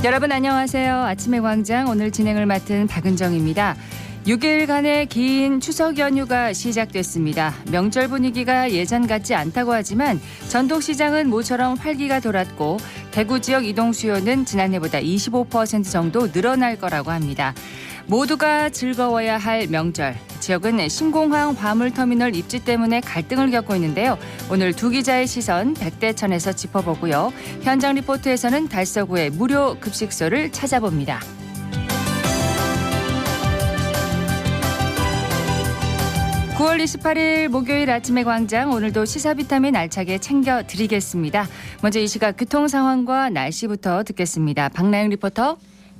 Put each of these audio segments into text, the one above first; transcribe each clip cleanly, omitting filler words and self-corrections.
여러분 안녕하세요. 아침의 광장 오늘 진행을 맡은 박은정입니다. 6일간의 긴 추석 연휴가 시작됐습니다. 명절 분위기가 예전 같지 않다고 하지만 전통시장은 모처럼 활기가 돌았고 대구 지역 이동 수요는 지난해보다 25% 정도 늘어날 거라고 합니다. 모두가 즐거워야 할 명절. 지역은 신공항 화물터미널 입지 때문에 갈등을 겪고 있는데요. 오늘 두 기자의 시선 백대천에서 짚어보고요. 현장 리포트에서는 달서구의 무료 급식소를 찾아봅니다. 9월 28일 목요일 아침의 광장, 오늘도 시사 비타민 알차게 챙겨드리겠습니다. 먼저 이 시각 교통 상황과 날씨부터 듣겠습니다. 박나영 리포터.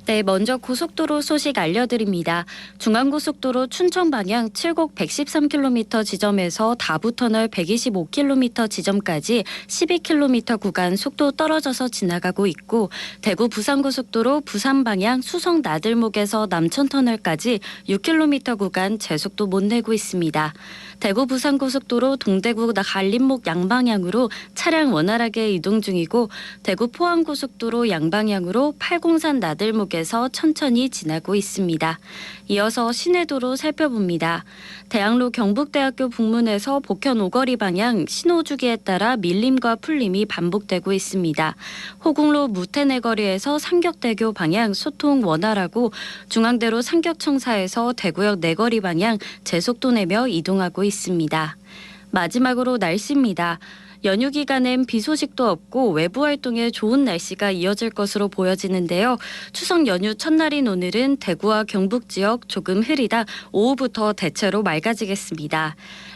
네, 먼저 고속도로 소식 알려드립니다. 중앙고속도로 춘천 방향 칠곡 113km 지점에서 다부터널 125km 지점까지 12km 구간 속도 떨어져서 지나가고 있고, 대구 부산고속도로 부산 방향 수성 나들목에서 남천터널까지 6km 구간 제속도 못 내고 있습니다. 대구 부산고속도로 동대구 갈림목 양방향으로 차량 원활하게 이동 중이고, 대구 포항고속도로 양방향으로 팔공산 나들목에서 천천히 지나고 있습니다. 이어서 시내도로 살펴봅니다. 대학로 경북대학교 북문에서 복현 오거리 방향 신호주기에 따라 밀림과 풀림이 반복되고 있습니다. 호국로 무태내거리에서 상격대교 방향 소통 원활하고, 중앙대로 상격청사에서 대구역 내거리 방향 제속도 내며 이동하고 있습니다. 마지막으로 날씨입니다. 연휴 기간엔 비 소식도 없고 외부 활동에 좋은 날씨가 이어질 것으로 보여지는데요. 추석 연휴 첫날인 오늘은 대구와 경북 지역 조금 흐리다 오후부터 대체로 맑아지겠습니다.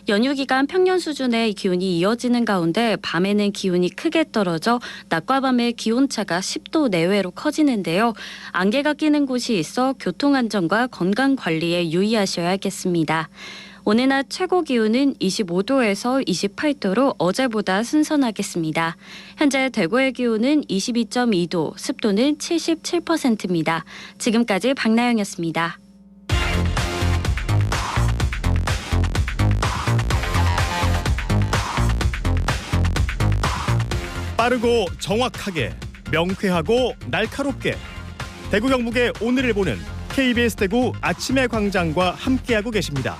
연휴 기간 평년 수준의 기온이 이어지는 가운데 밤에는 기온이 크게 떨어져 낮과 밤의 기온차가 10도 내외로 커지는데요. 안개가 끼는 곳이 있어 교통안전과 건강관리에 유의하셔야겠습니다. 오늘 낮 최고 기온은 25도에서 28도로 어제보다 선선하겠습니다. 현재 대구의 기온은 22.2도, 습도는 77%입니다. 지금까지 박나영이었습니다. 빠르고 정확하게, 명쾌하고 날카롭게, 대구 경북의 오늘을 보는 KBS 대구 아침의 광장과 함께하고 계십니다.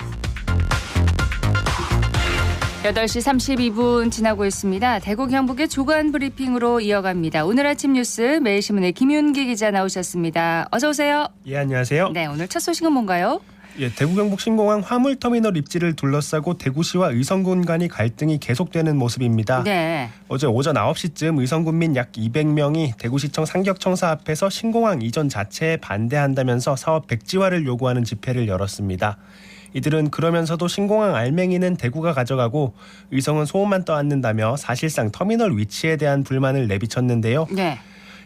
8시 32분 지나고 있습니다. 대구 경북의 주간 브리핑으로 이어갑니다. 오늘 아침 뉴스 매일신문의 김윤기 기자 나오셨습니다. 어서 오세요. 예, 안녕하세요. 네, 오늘 첫 소식은 뭔가요? 예, 대구 경북 신공항 화물터미널 입지를 둘러싸고 대구시와 의성군 간의 갈등이 계속되는 모습입니다. 네. 어제 오전 9시쯤 의성군민 약 200명이 대구시청 상격청사 앞에서 신공항 이전 자체에 반대한다면서 사업 백지화를 요구하는 집회를 열었습니다. 이들은 그러면서도 신공항 알맹이는 대구가 가져가고 의성은 소음만 떠안는다며 사실상 터미널 위치에 대한 불만을 내비쳤는데요. 네.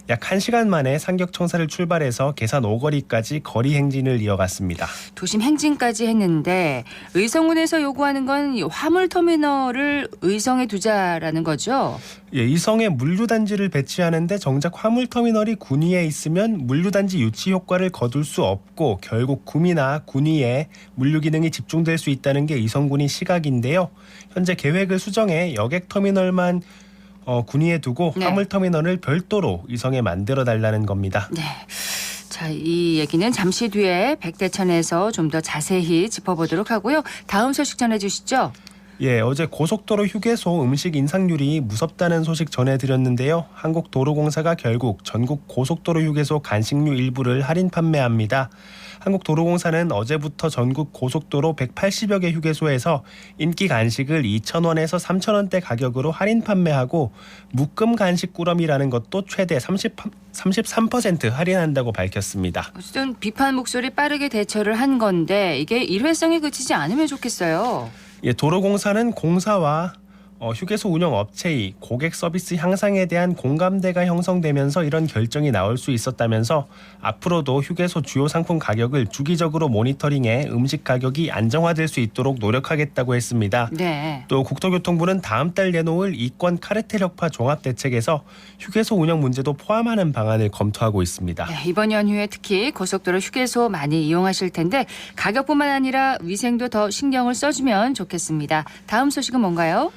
약 1시간 만에 상격청사를 출발해서 계산 오거리까지 거리 행진을 이어갔습니다. 도심 행진까지 했는데 의성군에서 요구하는 건 화물터미널을 의성에 두자라는 거죠? 예, 의성에 물류단지를 배치하는데 정작 화물터미널이 군위에 있으면 물류단지 유치 효과를 거둘 수 없고 결국 구미나 군위에 물류 기능이 집중될 수 있다는 게 의성군의 시각인데요. 현재 계획을 수정해 여객터미널만 군위에 두고 네. 화물터미널을 별도로 의성에 만들어달라는 겁니다. 네. 자, 이 얘기는 잠시 뒤에 백대천에서 좀 더 자세히 짚어보도록 하고요. 다음 소식 전해주시죠. 예, 어제 고속도로 휴게소 음식 인상률이 무섭다는 소식 전해드렸는데요. 한국도로공사가 결국 전국 고속도로 휴게소 간식류 일부를 할인 판매합니다. 한국도로공사는 어제부터 전국 고속도로 180여 개 휴게소에서 인기 간식을 2,000원에서 3,000원대 가격으로 할인 판매하고 묶음 간식 꾸러미라는 것도 최대 33% 할인한다고 밝혔습니다. 어쨌든 비판 목소리 빠르게 대처를 한 건데 이게 일회성에 그치지 않으면 좋겠어요. 예, 도로공사는 공사와 휴게소 운영 업체의 고객 서비스 향상에 대한 공감대가 형성되면서 이런 결정이 나올 수 있었다면서 앞으로도 휴게소 주요 상품 가격을 주기적으로 모니터링해 음식 가격이 안정화될 수 있도록 노력하겠다고 했습니다. 네. 또 국토교통부는 다음 달 내놓을 이권 카르텔 혁파 종합대책에서 휴게소 운영 문제도 포함하는 방안을 검토하고 있습니다. 네, 이번 연휴에 특히 고속도로 휴게소 많이 이용하실 텐데 가격뿐만 아니라 위생도 더 신경을 써주면 좋겠습니다. 다음 소식은 뭔가요?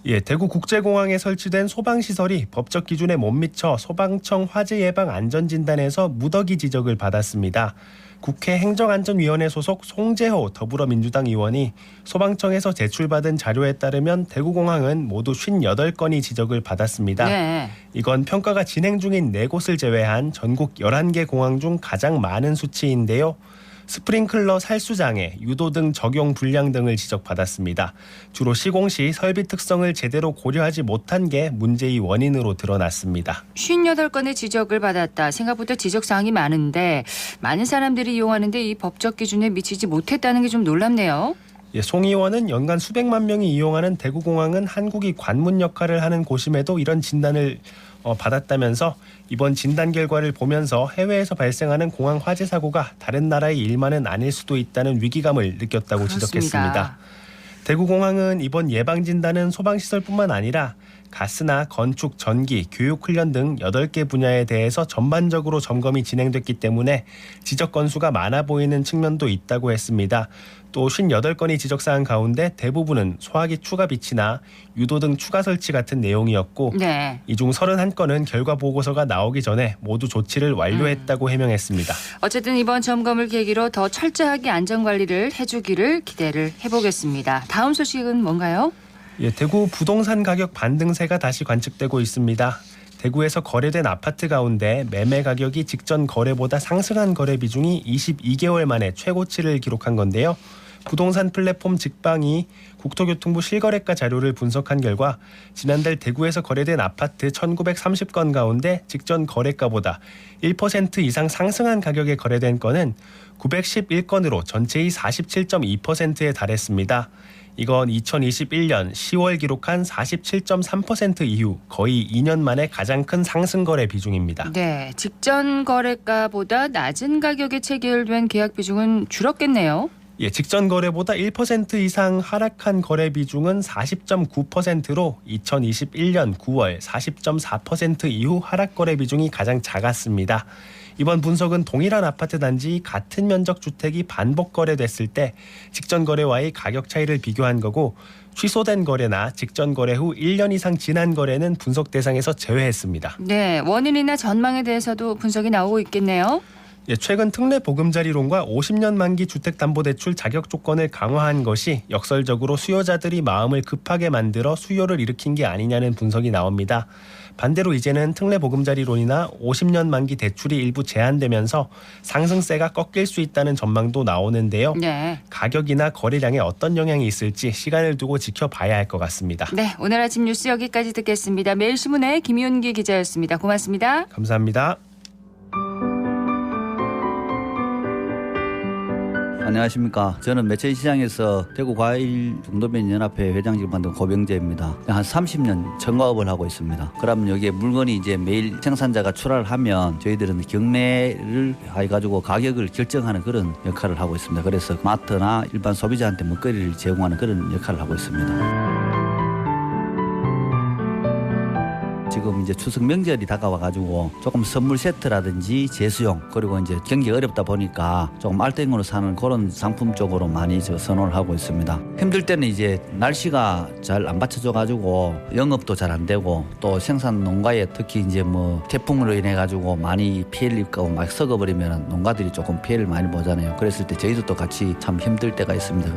예, 대구 국제공항에 설치된 소방시설이 법적 기준에 못 미쳐 소방청 화재예방 안전진단에서 무더기 지적을 받았습니다. 국회 행정안전위원회 소속 송재호 더불어민주당 의원이 소방청에서 제출받은 자료에 따르면 대구공항은 모두 58건이 지적을 받았습니다. 네. 이건 평가가 진행 중인 4곳을 제외한 전국 11개 공항 중 가장 많은 수치인데요. 스프링클러 살수장애, 유도 등 적용 불량 등을 지적받았습니다. 주로 시공 시 설비 특성을 제대로 고려하지 못한 게 문제의 원인으로 드러났습니다. 58건의 지적을 받았다. 생각보다 지적사항이 많은데 많은 사람들이 이용하는데 이 법적 기준에 미치지 못했다는 게 좀 놀랍네요. 예, 송 의원은 연간 수백만 명이 이용하는 대구공항은 한국이 관문 역할을 하는 곳임에도 이런 진단을 받았다면서 이번 진단 결과를 보면서 해외에서 발생하는 공항 화재 사고가 다른 나라의 일만은 아닐 수도 있다는 위기감을 느꼈다고 그렇습니다. 지적했습니다. 대구공항은 이번 예방진단은 소방시설뿐만 아니라 가스나 건축, 전기, 교육훈련 등 8개 분야에 대해서 전반적으로 점검이 진행됐기 때문에 지적 건수가 많아 보이는 측면도 있다고 했습니다. 또 58건의 지적사항 가운데 대부분은 소화기 추가 비치나 유도 등 추가 설치 같은 내용이었고 네. 이 중 31건은 결과 보고서가 나오기 전에 모두 조치를 완료했다고 해명했습니다. 어쨌든 이번 점검을 계기로 더 철저하게 안전관리를 해주기를 기대를 해보겠습니다. 다음 소식은 뭔가요? 예, 대구 부동산 가격 반등세가 다시 관측되고 있습니다. 대구에서 거래된 아파트 가운데 매매 가격이 직전 거래보다 상승한 거래 비중이 22개월 만에 최고치를 기록한 건데요. 부동산 플랫폼 직방이 국토교통부 실거래가 자료를 분석한 결과 지난달 대구에서 거래된 아파트 1930건 가운데 직전 거래가보다 1% 이상 상승한 가격에 거래된 건은 911건으로 전체의 47.2%에 달했습니다. 이건 2021년 10월 기록한 47.3% 이후 거의 2년 만에 가장 큰 상승 거래 비중입니다. 네, 직전 거래가보다 낮은 가격에 체결된 계약 비중은 줄었겠네요. 예, 직전 거래보다 1% 이상 하락한 거래 비중은 40.9%로 2021년 9월 40.4% 이후 하락 거래 비중이 가장 작았습니다. 이번 분석은 동일한 아파트 단지 같은 면적 주택이 반복 거래됐을 때 직전 거래와의 가격 차이를 비교한 거고 취소된 거래나 직전 거래 후 1년 이상 지난 거래는 분석 대상에서 제외했습니다. 네, 원인이나 전망에 대해서도 분석이 나오고 있겠네요. 예, 최근 특례 보금자리론과 50년 만기 주택담보대출 자격 조건을 강화한 것이 역설적으로 수요자들이 마음을 급하게 만들어 수요를 일으킨 게 아니냐는 분석이 나옵니다. 반대로 이제는 특례 보금자리론이나 50년 만기 대출이 일부 제한되면서 상승세가 꺾일 수 있다는 전망도 나오는데요. 네. 가격이나 거래량에 어떤 영향이 있을지 시간을 두고 지켜봐야 할 것 같습니다. 네, 오늘 아침 뉴스 여기까지 듣겠습니다. 매일신문의 김윤기 기자였습니다. 고맙습니다. 감사합니다. 안녕하십니까. 저는 매천시장에서 대구과일중도면연합회 회장직을 맡은 고병재입니다. 한 30년 청과업을 하고 있습니다. 그러면 여기에 물건이 이제 매일 생산자가 출하를 하면 저희들은 경매를 해가지고 가격을 결정하는 그런 역할을 하고 있습니다. 그래서 마트나 일반 소비자한테 먹거리를 제공하는 그런 역할을 하고 있습니다. 지금 이제 추석 명절이 다가와가지고 조금 선물 세트라든지 제수용 그리고 이제 경기가 어렵다 보니까 조금 알뜰행으로 사는 그런 상품 쪽으로 많이 선호를 하고 있습니다. 힘들 때는 이제 날씨가 잘 안 받쳐줘가지고 영업도 잘 안 되고 또 생산 농가에 특히 이제 뭐 태풍으로 인해가지고 많이 피해를 입고 막 썩어버리면 농가들이 조금 피해를 많이 보잖아요. 그랬을 때 저희들도 같이 참 힘들 때가 있습니다.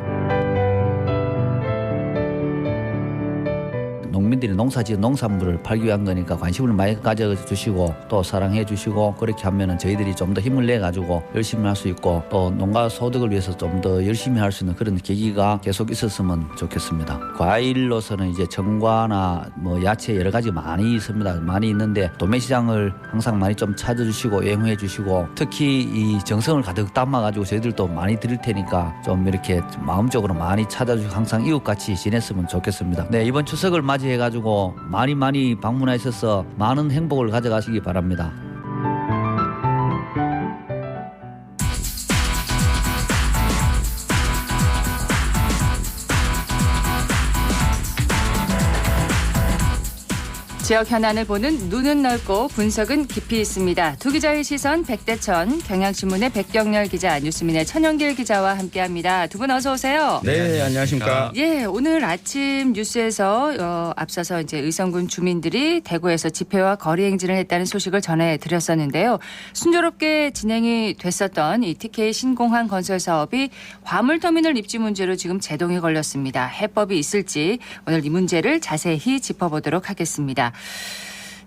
농민들이 농사지은 농산물을 팔기 위한 거니까 관심을 많이 가져주시고 또 사랑해 주시고 그렇게 하면은 저희들이 좀 더 힘을 내 가지고 열심히 할 수 있고 또 농가 소득을 위해서 좀 더 열심히 할 수 있는 그런 계기가 계속 있었으면 좋겠습니다. 과일로서는 이제 전과나 뭐 야채 여러 가지 많이 있습니다. 많이 있는데 도매시장을 항상 많이 좀 찾아주시고 애용해 주시고 특히 이 정성을 가득 담아 가지고 저희들도 많이 드릴 테니까 좀 이렇게 마음적으로 많이 찾아주시고 항상 이웃같이 지냈으면 좋겠습니다. 네, 이번 추석을 맞이해가지고 많이 방문하셔서 많은 행복을 가져가시기 바랍니다. 지역 현안을 보는 눈은 넓고 분석은 깊이 있습니다. 두 기자의 시선 백대천, 경향신문의 백경렬 기자, 뉴스민의 천영길 기자와 함께합니다. 두 분 어서 오세요. 네, 안녕하십니까. 예, 오늘 아침 뉴스에서 앞서서 이제 의성군 주민들이 대구에서 집회와 거리 행진을 했다는 소식을 전해드렸었는데요. 순조롭게 진행이 됐었던 이 TK 신공항 건설 사업이 화물터미널 입지 문제로 지금 제동이 걸렸습니다. 해법이 있을지 오늘 이 문제를 자세히 짚어보도록 하겠습니다.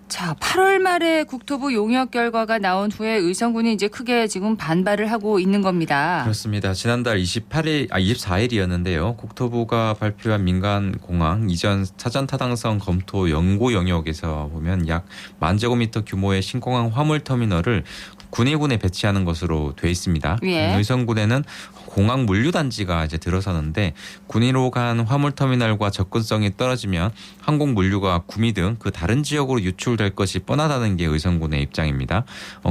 자, 8월 말에 국토부 용역 결과가 나온 후에 의성군이 이제 크게 지금 반발을 하고 있는 겁니다. 그렇습니다. 지난달 24일이었는데요. 국토부가 발표한 민간공항 이전 사전 타당성 검토 연구 영역에서 보면 약 10,000제곱미터 규모의 신공항 화물터미널을 군위군에 배치하는 것으로 돼 있습니다. 예. 의성군에는 공항 물류단지가 이제 들어서는데 군위로 간 화물터미널과 접근성이 떨어지면 항공 물류가 구미 등 그 다른 지역으로 유출될 것이 뻔하다는 게 의성군의 입장입니다.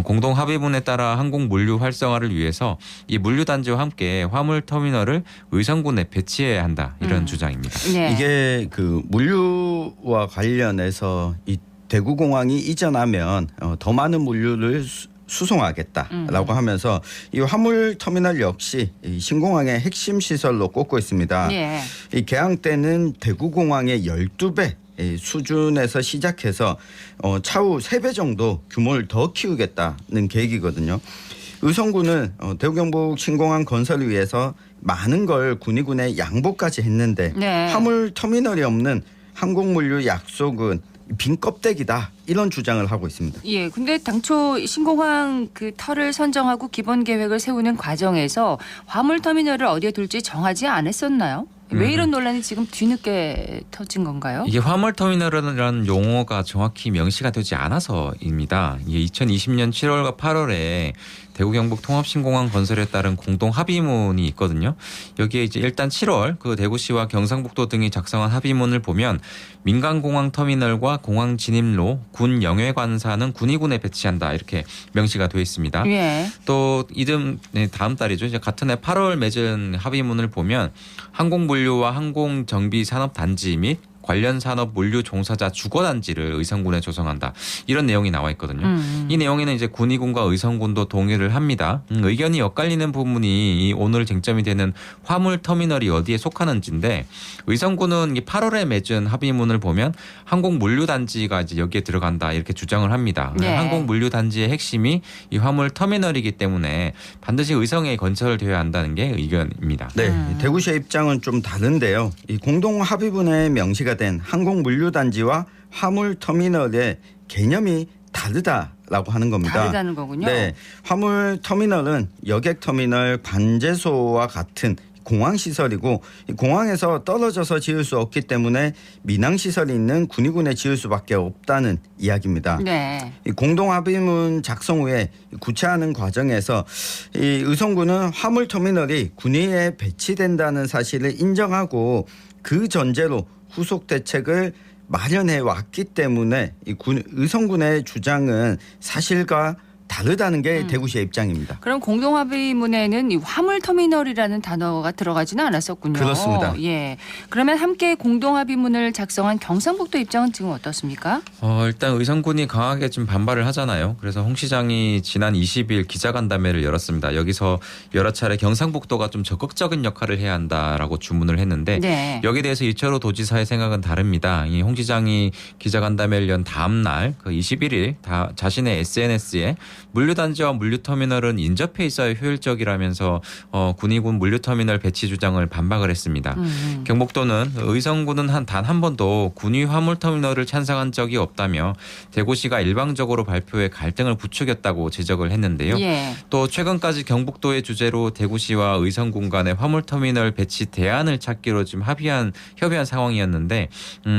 공동 합의문에 따라 항공 물류 활성화를 위해서 이 물류단지와 함께 화물터미널을 의성군에 배치해야 한다 이런 주장입니다. 네. 이게 그 물류와 관련해서 이 대구공항이 이전하면 더 많은 물류를 수송하겠다라고 하면서 이 화물터미널 역시 이 신공항의 핵심 시설로 꼽고 있습니다. 예. 이 개항 때는 대구공항의 12배 수준에서 시작해서 차후 3배 정도 규모를 더 키우겠다는 계획이거든요. 의성군은 대구 경북 신공항 건설을 위해서 많은 걸 군위군에 양보까지 했는데 네. 화물터미널이 없는 항공물류 약속은 빈 껍데기다 이런 주장을 하고 있습니다. 예, 근데 당초 신공항 그 터를 선정하고 기본 계획을 세우는 과정에서 화물터미널을 어디에 둘지 정하지 않았었나요? 왜 이런 논란이 지금 뒤늦게 터진 건가요? 이게 화물터미널이라는 용어가 정확히 명시가 되지 않아서입니다. 이게 2020년 7월과 8월에 대구 경북 통합신공항 건설에 따른 공동 합의문이 있거든요. 여기에 이제 일단 7월 그 대구시와 경상북도 등이 작성한 합의문을 보면 민간공항 터미널과 공항 진입로, 군 영해관사는 군위군에 배치한다 이렇게 명시가 되어 있습니다. 예. 또 다음 달이죠. 이제 같은 해 8월 맺은 합의문을 보면 항공물류와 항공정비산업단지 및 관련 산업 물류 종사자 주거단지를 의성군에 조성한다. 이런 내용이 나와 있거든요. 이 내용에는 이제 군위군과 의성군도 동의를 합니다. 의견이 엇갈리는 부분이 오늘 쟁점이 되는 화물터미널이 어디에 속하는지인데 의성군은 8월에 맺은 합의문을 보면 항공물류단지가 이제 여기에 들어간다 이렇게 주장을 합니다. 네. 항공물류단지의 핵심이 이 화물터미널이기 때문에 반드시 의성에 건설되어야 한다는 게 의견입니다. 네, 대구시의 입장은 좀 다른데요. 이 공동 합의문에 명시가 된 항공물류단지와 화물터미널의 개념이 다르다라고 하는 겁니다. 다르다는 거군요. 네, 화물터미널은 여객터미널, 관제소와 같은 공항시설이고 이 공항에서 떨어져서 지을 수 없기 때문에 민항시설이 있는 군위군에 지을 수밖에 없다는 이야기입니다. 네. 이 공동합의문 작성 후에 구체하는 과정에서 이 의성군은 화물터미널이 군위에 배치된다는 사실을 인정하고 그 전제로 후속 대책을 마련해 왔기 때문에 이 의성군의 주장은 사실과 다르다는 게 대구시의 입장입니다. 그럼 공동합의문에는 이 화물터미널이라는 단어가 들어가지는 않았었군요. 그렇습니다. 예. 그러면 함께 공동합의문을 작성한 경상북도 입장은 지금 어떻습니까? 일단 의성군이 강하게 좀 반발을 하잖아요. 그래서 홍 시장이 지난 20일 기자간담회를 열었습니다. 여기서 여러 차례 경상북도가 좀 적극적인 역할을 해야 한다라고 주문을 했는데 네. 여기에 대해서 이철호 도지사의 생각은 다릅니다. 이 홍 시장이 기자간담회를 연 다음 날 그 21일 자신의 SNS에 물류단지와 물류터미널은 인접해 있어야 효율적이라면서 군위군 물류터미널 배치 주장을 반박을 했습니다. 경북도는 의성군은 단 한 번도 군위 화물터미널을 찬성한 적이 없다며 대구시가 일방적으로 발표에 갈등을 부추겼다고 지적을 했는데요. 예. 또 최근까지 경북도의 주제로 대구시와 의성군 간의 화물터미널 배치 대안을 찾기로 지금 협의한 상황이었는데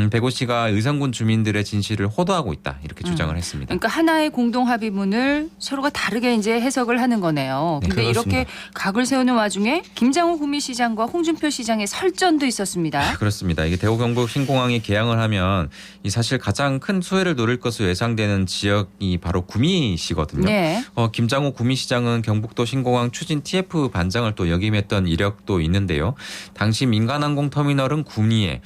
대구시가 의성군 주민들의 진실을 호도하고 있다 이렇게 주장을 했습니다. 그러니까 하나의 공동합의문을 서로가 다르게 이제 해석을 하는 거네요. 네, 근데 그렇습니다. 이렇게 각을 세우는 와중에 김장호 구미시장과 홍준표 시장의 설전도 있었습니다. 그렇습니다. 이게 대구 경북 신공항이 개항을 하면 이 사실 가장 큰 수혜를 노릴 것으로 예상되는 지역이 바로 구미시거든요. 네. 김장호 구미시장은 경북도 신공항 추진 TF 반장을 또 역임했던 이력도 있는데요. 당시 민간항공터미널은 구미에,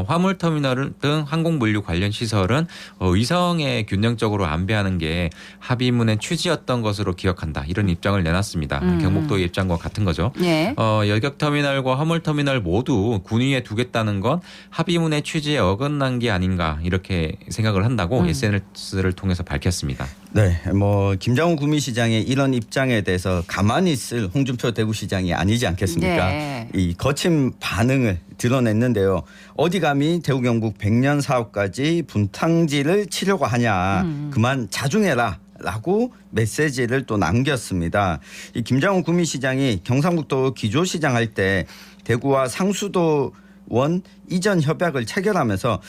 화물터미널 등 항공물류 관련 시설은 의성에 균형적으로 안배하는 게 합의문의 취지였던 것으로 기억한다. 이런 입장을 내놨습니다. 경북도의 입장과 같은 거죠. 네. 여객터미널과 화물터미널 모두 군위에 두겠다는 건 합의문의 취지에 어긋난 게 아닌가 이렇게 생각을 한다고 SNS를 통해서 밝혔습니다. 네, 뭐 김장호 구미시장의 이런 입장에 대해서 가만히 있을 홍준표 대구시장이 아니지 않겠습니까? 네. 이 거친 반응을 드러냈는데요. 어디 감히 대구 경북 100년 사업까지 분탕질을 치려고 하냐. 그만 자중해라. 라고 메시지를 또 남겼습니다. 이 김장호 구미시장이 경상북도 기조시장 할 때 대구와 상수도 원 이전 협약을 체결하면서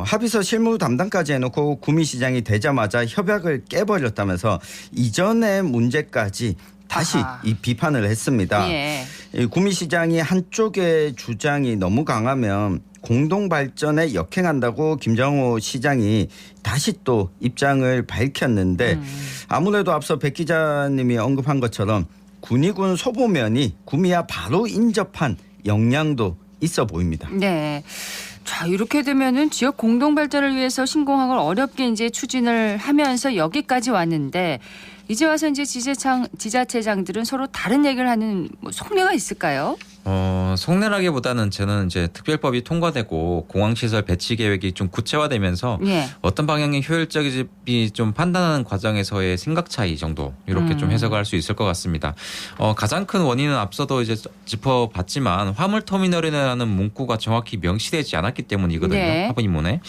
합의서 실무 담당까지 해놓고 구미시장이 되자마자 협약을 깨버렸다면서 이전의 문제까지 다시 아하. 이 비판을 했습니다. 예. 이 구미시장이 한쪽의 주장이 너무 강하면 공동 발전에 역행한다고 김장호 시장이 다시 또 입장을 밝혔는데 아무래도 앞서 백 기자님이 언급한 것처럼 군위군 소보면이 구미와 바로 인접한 영향도 있어 보입니다. 네. 자, 이렇게 되면은 지역 공동 발전을 위해서 신공항을 어렵게 이제 추진을 하면서 여기까지 왔는데 이제 와서 이제 지자체장들은 서로 다른 얘기를 하는 뭐 속내가 있을까요? 속내라기보다는 저는 이제 특별법이 통과되고 공항시설 배치 계획이 좀 구체화되면서 예. 어떤 방향이 효율적인지 좀 판단하는 과정에서의 생각 차이 정도 이렇게 좀 해석할 수 있을 것 같습니다. 가장 큰 원인은 앞서도 이제 짚어봤지만 화물터미널이라는 문구가 정확히 명시되지 않았기 때문이거든요. 네. 합의문에.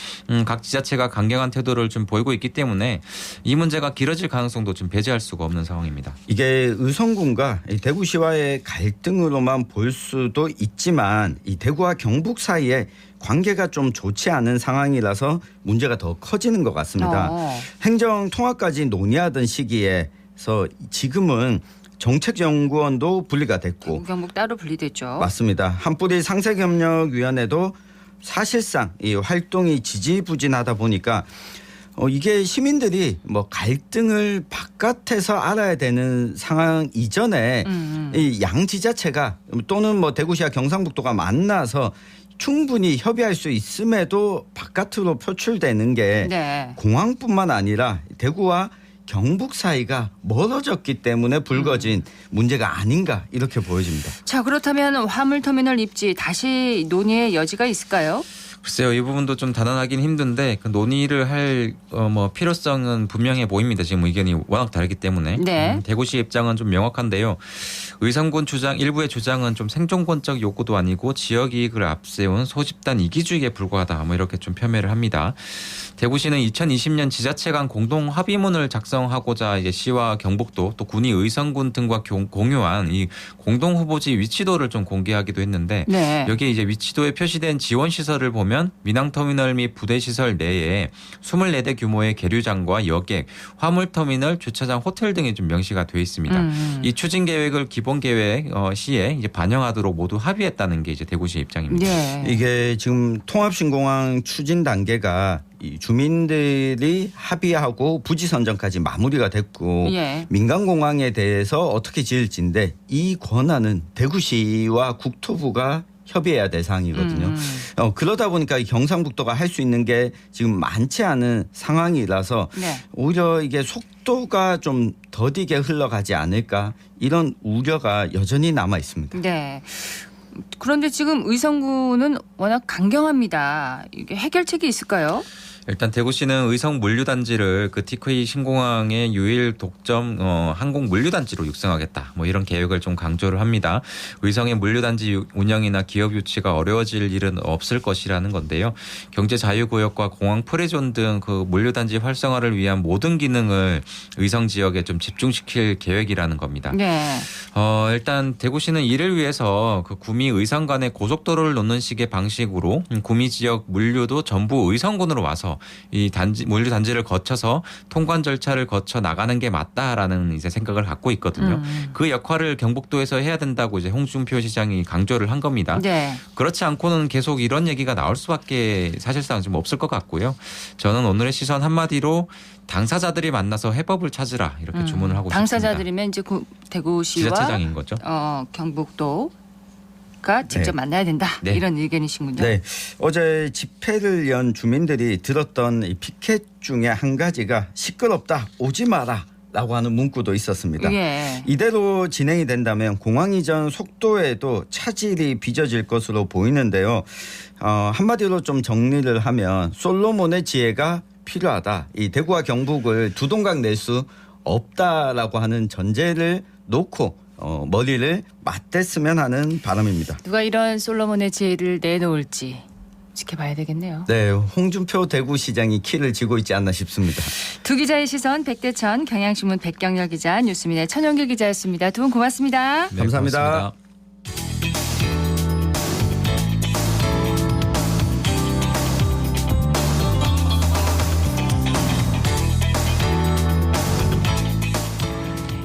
각 지자체가 강경한 태도를 좀 보이고 있기 때문에 이 문제가 길어질 가능성도 좀 배제할 수가 없는 상황입니다. 이게 의성군과 대구시와의 갈등으로만 볼 수도 있지만 이 대구와 경북 사이에 관계가 좀 좋지 않은 상황이라서 문제가 더 커지는 것 같습니다. 행정 통합까지 논의하던 시기에서 지금은 정책연구원도 분리가 됐고 경북 따로 분리됐죠. 맞습니다. 한뿌리 상생협력위원회도 사실상 이 활동이 지지부진하다 보니까 이게 시민들이 뭐 갈등을 바깥에서 알아야 되는 상황 이전에 이 양 지자체가 또는 뭐 대구시와 경상북도가 만나서 충분히 협의할 수 있음에도 바깥으로 표출되는 게 네. 공항뿐만 아니라 대구와 경북 사이가 멀어졌기 때문에 불거진 문제가 아닌가 이렇게 보여집니다. 자, 그렇다면 화물터미널 입지 다시 논의의 여지가 있을까요? 글쎄요, 이 부분도 좀 단언하기는 힘든데 그 논의를 할 필요성은 분명해 보입니다. 지금 의견이 워낙 다르기 때문에. 네. 대구시 입장은 좀 명확한데요. 의성군 일부의 주장은 좀 생존권적 요구도 아니고 지역 이익을 앞세운 소집단 이기주의에 불과하다. 뭐 이렇게 좀 폄훼를 합니다. 대구시는 2020년 지자체 간 공동 합의문을 작성하고자 이제 시와 경북도 또 군이 의성군 등과 공유한 이 공동 후보지 위치도를 좀 공개하기도 했는데 네. 여기에 이제 위치도에 표시된 지원 시설을 보면 민항터미널 및 부대시설 내에 24대 규모의 계류장과 여객, 화물터미널, 주차장, 호텔 등이 좀 명시가 돼 있습니다. 이 추진 계획을 기본 계획 시에 이제 반영하도록 모두 합의했다는 게 이제 대구시의 입장입니다. 네. 이게 지금 통합신공항 추진 단계가 이 주민들이 합의하고 부지 선정까지 마무리가 됐고 예. 민간공항에 대해서 어떻게 지을지인데 이 권한은 대구시와 국토부가 협의해야 될 사항이거든요. 그러다 보니까 이 경상북도가 할 수 있는 게 지금 많지 않은 상황이라서 네. 오히려 이게 속도가 좀 더디게 흘러가지 않을까 이런 우려가 여전히 남아 있습니다. 네. 그런데 지금 의성군은 워낙 강경합니다. 이게 해결책이 있을까요? 일단 대구시는 의성 물류단지를 그 티코이 신공항의 유일 독점 항공 물류단지로 육성하겠다. 뭐 이런 계획을 좀 강조를 합니다. 의성의 물류단지 운영이나 기업 유치가 어려워질 일은 없을 것이라는 건데요. 경제자유구역과 공항 프리존 등 그 물류단지 활성화를 위한 모든 기능을 의성 지역에 좀 집중시킬 계획이라는 겁니다. 네. 일단 대구시는 이를 위해서 그 구미 의성 간의 고속도로를 놓는 식의 방식으로 구미 지역 물류도 전부 의성군으로 와서 거쳐서 이 물류 단지를 거쳐서 통관 절차를 거쳐 나가는 게 맞다라는 이제 생각을 갖고 있거든요. 그 역할을 경북도에서 해야 된다고 이제 홍준표 시장이 강조를 한 겁니다. 네. 그렇지 않고는 계속 이런 얘기가 나올 수밖에 사실상 좀 없을 것 같고요. 저는 오늘의 시선 한마디로 당사자들이 만나서 해법을 찾으라 이렇게 주문을 하고 싶습니다. 당사자들이면 이제 대구시와 지자체장인 거죠. 경북도가 직접 네. 만나야 된다. 네. 이런 의견이시군요. 네, 어제 집회를 연 주민들이 들었던 이 피켓 중에 한 가지가 시끄럽다, 오지 마라. 라고 하는 문구도 있었습니다. 예. 이대로 진행이 된다면 공항 이전 속도에도 차질이 빚어질 것으로 보이는데요. 한마디로 좀 정리를 하면 솔로몬의 지혜가 필요하다. 이 대구와 경북을 두 동강 낼 수 없다라고 하는 전제를 놓고 머리를 맞댔으면 하는 바람입니다. 누가 이런 솔로몬의 지혜를 내놓을지 지켜봐야 되겠네요. 네, 홍준표 대구시장이 키를 쥐고 있지 않나 싶습니다. 두 기자의 시선 백대천, 경향신문 백경열 기자, 뉴스민의 천영길 기자였습니다. 두 분 고맙습니다. 네, 감사합니다. 고맙습니다.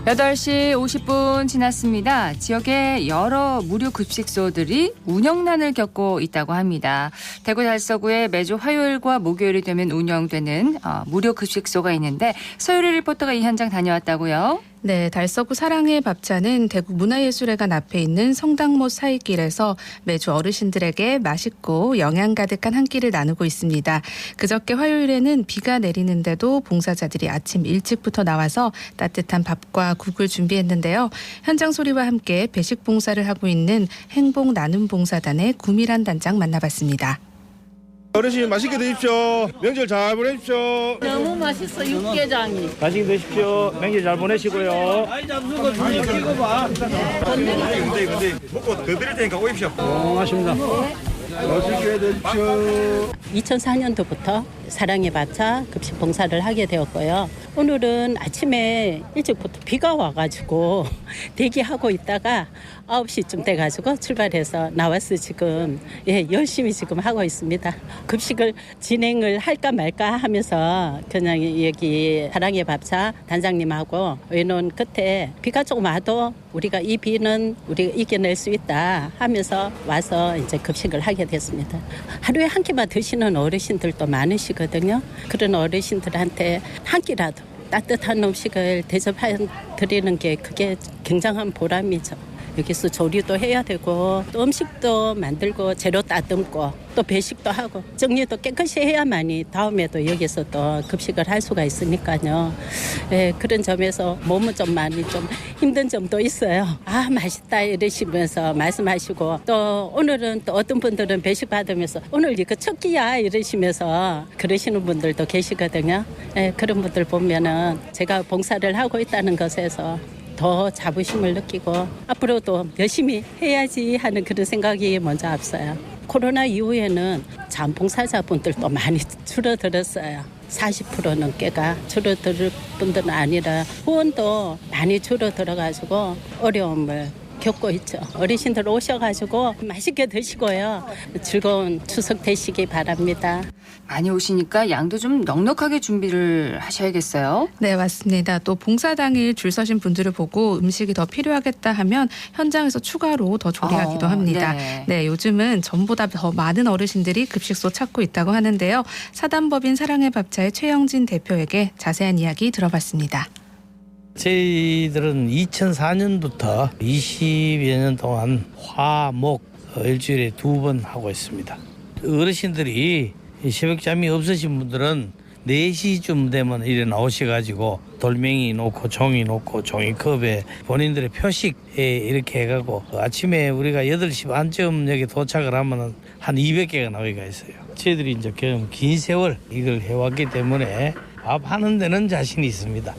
8시 50분 지났습니다. 지역의 여러 무료 급식소들이 운영난을 겪고 있다고 합니다. 대구 달서구에 매주 화요일과 목요일이 되면 운영되는 무료 급식소가 있는데 서유리 리포터가 이 현장 다녀왔다고요? 네, 달서구 사랑의 밥차는 대구 문화예술회관 앞에 있는 성당못 사이길에서 매주 어르신들에게 맛있고 영양 가득한 한 끼를 나누고 있습니다. 그저께 화요일에는 비가 내리는데도 봉사자들이 아침 일찍부터 나와서 따뜻한 밥과 국을 준비했는데요. 현장 소리와 함께 배식 봉사를 하고 있는 행복 나눔 봉사단의 구미란 단장 만나봤습니다. 어르신 맛있게 드십시오. 명절 잘 보내십시오. 너무 맛있어 육개장이. 맛있게 드십시오. 명절 잘 보내시고요. 근데 먹고 더 드릴 테니까 오십시오. 고맙습니다. 맛있게 드십시오. 2004년도부터 사랑의 밥차 급식 봉사를 하게 되었고요. 오늘은 아침에 일찍부터 비가 와가지고 대기하고 있다가 9시쯤 돼가지고 출발해서 나와서 지금 열심히 지금 하고 있습니다. 급식을 진행을 할까 말까 하면서 그냥 여기 사랑의 밥차 단장님하고 의논 끝에 비가 조금 와도 우리가 이 비는 우리가 이겨낼 수 있다 하면서 와서 이제 급식을 하게 됐습니다. 하루에 한 끼만 드시는 어르신들도 많으시거든요. 그런 어르신들한테 한 끼라도 따뜻한 음식을 대접해 드리는 게 그게 굉장한 보람이죠. 여기서 조리도 해야 되고 또 음식도 만들고 재료 따듬고 또 배식도 하고 정리도 깨끗이 해야만이 다음에도 여기서 또 급식을 할 수가 있으니까요. 그런 점에서 몸은 좀 많이 좀 힘든 점도 있어요. 아 맛있다 이러시면서 말씀하시고 또 오늘은 또 어떤 분들은 배식 받으면서 오늘 이거 첫 끼야 이러시면서 그러시는 분들도 계시거든요. 그런 분들 보면은 제가 봉사를 하고 있다는 것에서 더 자부심을 느끼고 앞으로도 열심히 해야지 하는 그런 생각이 먼저 앞서요. 코로나 이후에는 자원봉사자분들도 많이 줄어들었어요. 40% 넘게가 줄어들 뿐만 아니라 후원도 많이 줄어들어가지고 어려움을 겪고 있죠. 어르신들 오셔가지고 맛있게 드시고요. 즐거운 추석 되시기 바랍니다. 많이 오시니까 양도 좀 넉넉하게 준비를 하셔야겠어요. 네, 맞습니다. 또 봉사 당일 줄 서신 분들을 보고 음식이 더 필요하겠다 하면 현장에서 추가로 더 조리하기도 합니다. 네, 요즘은 전보다 더 많은 어르신들이 급식소 찾고 있다고 하는데요. 사단법인 사랑의 밥차의 최영진 대표에게 자세한 이야기 들어봤습니다. 저희들은 2004년부터 20여 년 동안 화, 목 일주일에 2번 하고 있습니다. 어르신들이 새벽잠이 없으신 분들은 4시쯤 되면 이래 나오셔가지고 돌멩이 놓고 종이 놓고 종이컵에 본인들의 표식에 이렇게 해가고 아침에 우리가 8시 반쯤 여기 도착을 하면 한 200개가 나오기가 있어요. 저희들이 이제 긴 세월 이걸 해왔기 때문에 밥 하는 데는 자신이 있습니다.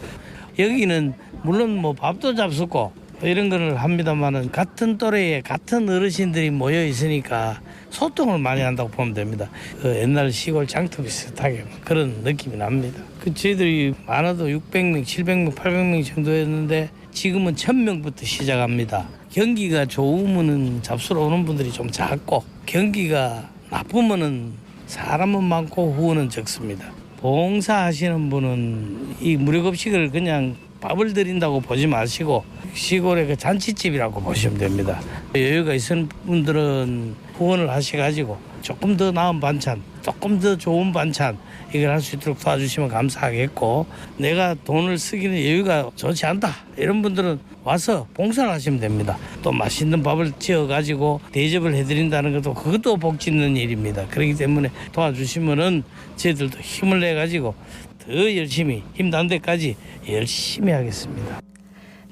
여기는 물론 뭐 밥도 잡수고 이런 거를 합니다만은 같은 또래에 같은 어르신들이 모여 있으니까 소통을 많이 한다고 보면 됩니다. 옛날 시골 장터 비슷하게 그런 느낌이 납니다. 저희들이 많아도 600명, 700명, 800명 정도였는데 지금은 1000명부터 시작합니다. 경기가 좋으면은 잡수러 오는 분들이 좀 작고 경기가 나쁘면은 사람은 많고 후원은 적습니다. 봉사하시는 분은 이 무료급식을 그냥 밥을 드린다고 보지 마시고 시골의 그 잔치집이라고 보시면 됩니다. 여유가 있는 분들은 후원을 하셔가지고 조금 더 나은 반찬, 조금 더 좋은 반찬 이걸 할 수 있도록 도와주시면 감사하겠고, 내가 돈을 쓰기는 여유가 좋지 않다 이런 분들은 와서 봉사를 하시면 됩니다. 또 맛있는 밥을 지어가지고 대접을 해드린다는 것도 그것도 복 짓는 일입니다. 그렇기 때문에 도와주시면은 저희들도 힘을 내가지고 더 열심히 힘난 데까지 열심히 하겠습니다.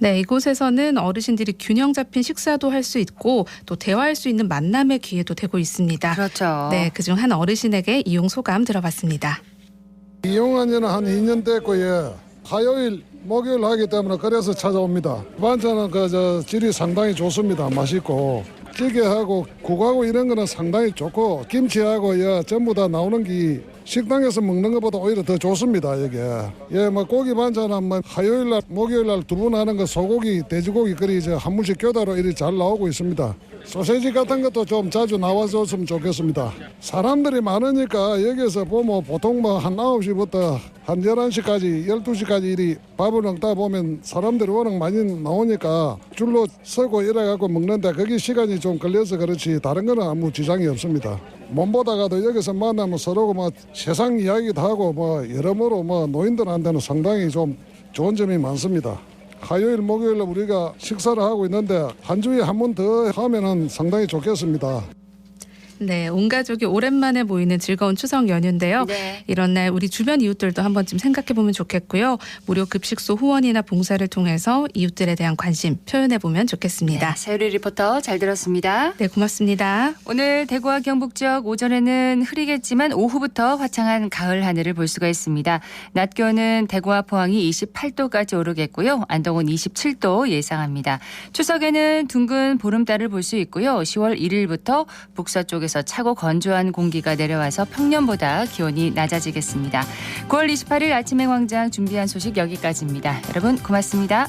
네, 이곳에서는 어르신들이 균형 잡힌 식사도 할 수 있고 또 대화할 수 있는 만남의 기회도 되고 있습니다. 그렇죠. 네, 그중 한 어르신에게 이용 소감 들어봤습니다. 이용한 지는 한 2년 됐고요. 화요일, 목요일 하기 때문에 그래서 찾아옵니다. 반찬은 질이 상당히 좋습니다. 맛있고 찌개하고 국하고 이런 거는 상당히 좋고 김치하고 전부 다 나오는 게 식당에서 먹는 것보다 오히려 더 좋습니다. 여기 고기 반찬은 화요일 날 목요일 날 두 번 하는 거 소고기 돼지고기 그리 한 분씩 교대로 이리 잘 나오고 있습니다. 소세지 같은 것도 좀 자주 나와줬으면 좋겠습니다. 사람들이 많으니까 여기서 보면 보통 한 9시부터 한 11시까지 12시까지 이리 밥을 먹다 보면 사람들이 워낙 많이 나오니까 줄로 서고 이래갖고 먹는데 거기 시간이 좀 걸려서 그렇지 다른 거는 아무 지장이 없습니다. 몸보다가도 여기서 만나면 서로 세상 이야기도 하고 여러모로 노인들한테는 상당히 좀 좋은 점이 많습니다. 화요일, 목요일 우리가 식사를 하고 있는데 한 주에 한 번 더 하면은 상당히 좋겠습니다. 네, 온 가족이 오랜만에 모이는 즐거운 추석 연휴인데요. 네. 이런 날 우리 주변 이웃들도 한 번쯤 생각해보면 좋겠고요. 무료 급식소 후원이나 봉사를 통해서 이웃들에 대한 관심 표현해보면 좋겠습니다. 네, 서유리 리포터 잘 들었습니다. 네, 고맙습니다. 오늘 대구와 경북 지역 오전에는 흐리겠지만 오후부터 화창한 가을 하늘을 볼 수가 있습니다. 낮 기온은 대구와 포항이 28도까지 오르겠고요. 안동은 27도 예상합니다. 추석에는 둥근 보름달을 볼 수 있고요. 10월 1일부터 북서쪽에서 차고 건조한 공기가 내려와서 평년보다 기온이 낮아지겠습니다. 9월 28일 아침의 광장 준비한 소식 여기까지입니다. 여러분 고맙습니다.